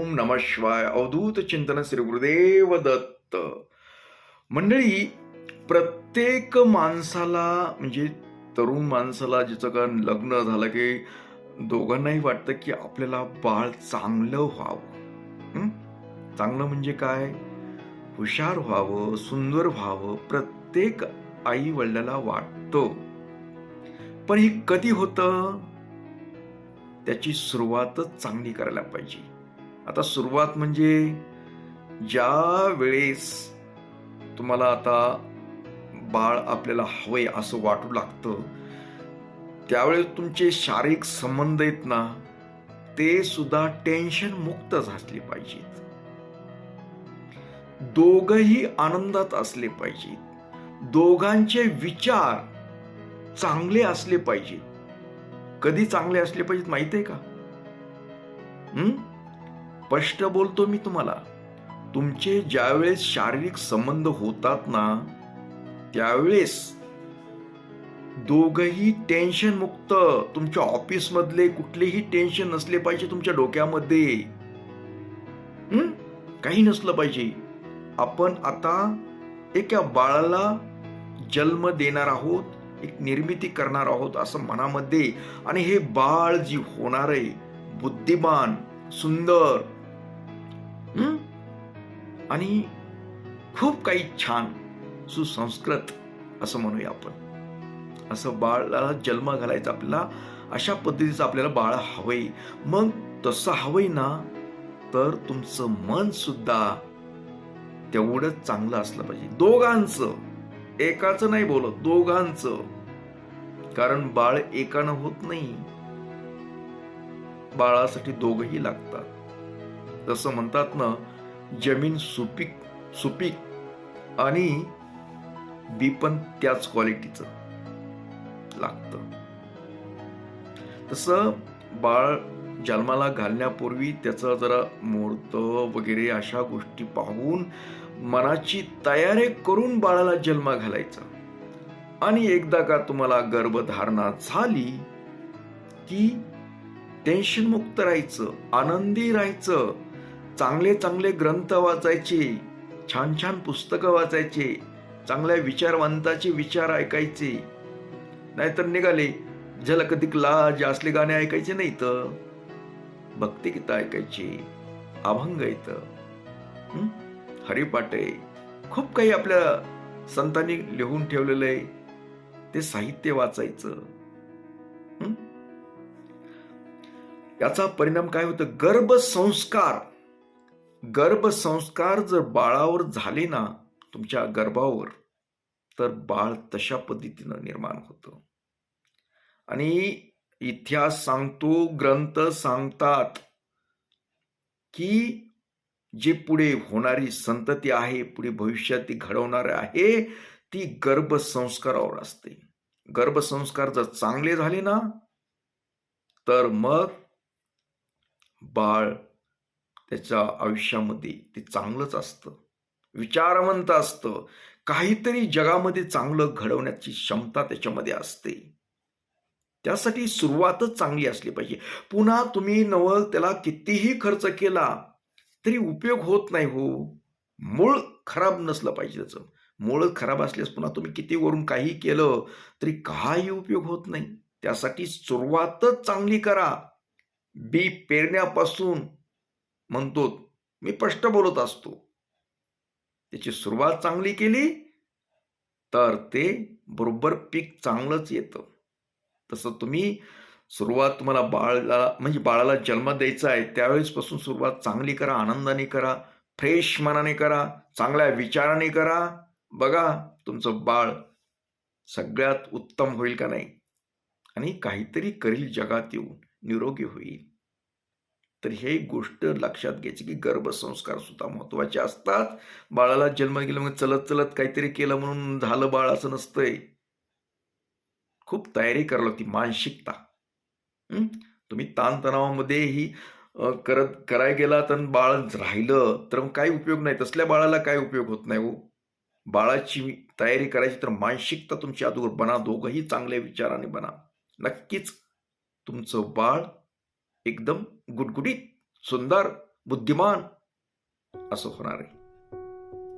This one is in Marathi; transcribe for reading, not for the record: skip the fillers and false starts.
ओम नमः शिवाय. अवधूत चिंतन श्री गुरुदेव दत्त. मंडळी, प्रत्येक माणसाला म्हणजे तरुण माणसाला ज्याचं का लग्न झालं की दोघांनाही वाटतं की आपल्याला बाळ चांगलं व्हावं. चांगलं म्हणजे काय? हुशार व्हावं, सुंदर व्हावं, प्रत्येक आई वडिलाला वाटतं. पण हे कधी होतं? त्याची सुरुवातच चांगली करायला पाहिजे. आता सुरुवात म्हणजे ज्या वेळेस तुम्हाला आता बाळ आपल्याला हवंय असं वाटू लागतं, त्यावेळेस तुमचे शारीरिक संबंध आहेत ना, ते सुद्धा टेन्शन मुक्त झाले पाहिजेत. दोघही आनंदात असले पाहिजेत. दोघांचे विचार चांगले असले पाहिजेत. कधी चांगले असले पाहिजेत माहिती आहे का? स्पष्ट बोलतो मी तुम्हाला. तुमचे ज्यावेळेस शारीरिक संबंध होतात ना, त्यावेळेस दोघही टेन्शन मुक्त. तुमच्या ऑफिस मधले कुठलेही टेन्शन नसले पाहिजे तुमच्या डोक्यामध्ये. काही नसलं पाहिजे. आपण आता एका बाळाला जन्म देणार आहोत, एक निर्मिती करणार आहोत असं मनामध्ये. आणि हे बाळ जी होणार आहे बुद्धिमान, सुंदर आणि खूप काही छान, सुसंस्कृत असं म्हणूया आपण. असं बाळाला जन्म घालायचा आपल्याला, अशा पद्धतीचं आपल्याला बाळ हवंय. मग तसं हवंय ना, तर तुमचं मन सुद्धा तेवढंच चांगलं असलं पाहिजे. दोघांचं, एकाचं नाही बोलत, दोघांचं. कारण बाळ एकानं होत नाही, बाळासाठी दोघही लागतात. जसं म्हणतात ना, जमीन सुपीक आणि बी पण त्याच क्वालिटीचं लागतं. तसं बाळ जन्माला घालण्यापूर्वी त्याचं जरा मुहूर्त वगैरे अशा गोष्टी पाहून मनाची तयारी करून बाळाला जन्म घालायचा. आणि एकदा का तुम्हाला गर्भधारणा झाली की टेन्शन मुक्त राहायचं, आनंदी राहायचं. चांगले चांगले ग्रंथ वाचायचे, छान छान पुस्तकं वाचायचे, चांगल्या विचारवंताचे विचार ऐकायचे. नाहीतर निघाले झलक लाज असले गाणे ऐकायचे नाही, तर भक्तिगीतं ऐकायची, अभंग येतं, हरिपाठ आहे, खूप काही आपल्या संतांनी लिहून ठेवलेलं आहे, ते साहित्य वाचायचं. याचा परिणाम काय होतं? गर्भसंस्कार जर बाळावर झाले ना, तुमच्या गर्भावर, तर बाळ तशा पद्धतीनं निर्माण होतं. आणि इतिहास सांगतो, ग्रंथ सांगतात की जे पुढे होणारी संतती आहे, पुढे भविष्यात ती घडवणार आहे, ती गर्भसंस्कारावर असते. गर्भसंस्कार जर चांगले झाले ना, तर मग बाळ त्याच्या आयुष्यामध्ये ते चांगलंच असतं, विचारवंत असतं, काहीतरी जगामध्ये चांगलं घडवण्याची क्षमता त्याच्यामध्ये असते. त्यासाठी सुरुवातच चांगली असली पाहिजे. पुन्हा तुम्ही त्याला कितीही खर्च केला तरी उपयोग होत नाही हो. मूळ खराब नसलं पाहिजे. त्याचं मूळ खराब असल्यास पुन्हा तुम्ही किती वरून काही केलं तरी काही उपयोग होत नाही. त्यासाठी सुरुवातच चांगली करा. बी पेरण्यापासून म्हणतो मी स्पष्ट बोलत असतो, त्याची सुरुवात चांगली केली तर ते बरोबर पीक चांगलंच येतं. तसं तुम्ही सुरुवात, तुम्हाला बाळाला जन्म द्यायचा आहे त्यावेळेस पासून सुरुवात चांगली करा, आनंदाने करा, फ्रेश मनाने करा, चांगल्या विचाराने करा. बघा तुमचं बाळ सगळ्यात उत्तम होईल का नाही, आणि काहीतरी करील जगात येऊन, निरोगी होईल. तर हे गोष्ट लक्षात घ्यायची की गर्भसंस्कार सुद्धा महत्वाचे असतात. बाळाला जन्म गेला मग चलत चलत काहीतरी केलं म्हणून झालं बाळ असं नसतंय. खूप तयारी करावी लागते, मानसिकता. तुम्ही ताणतणावामध्येही करायला गेला तर बाळ राहिलं तर मग काही उपयोग नाही. तसल्या बाळाला काय उपयोग होत नाही हो. बाळाची तयारी करायची तर मानसिकता तुमची अगोदर बना, दोघंही चांगल्या विचाराने बना. नक्कीच तुमचं बाळ एकदम गुटगुटीत, सुंदर, बुद्धिमान असं होणार आहे.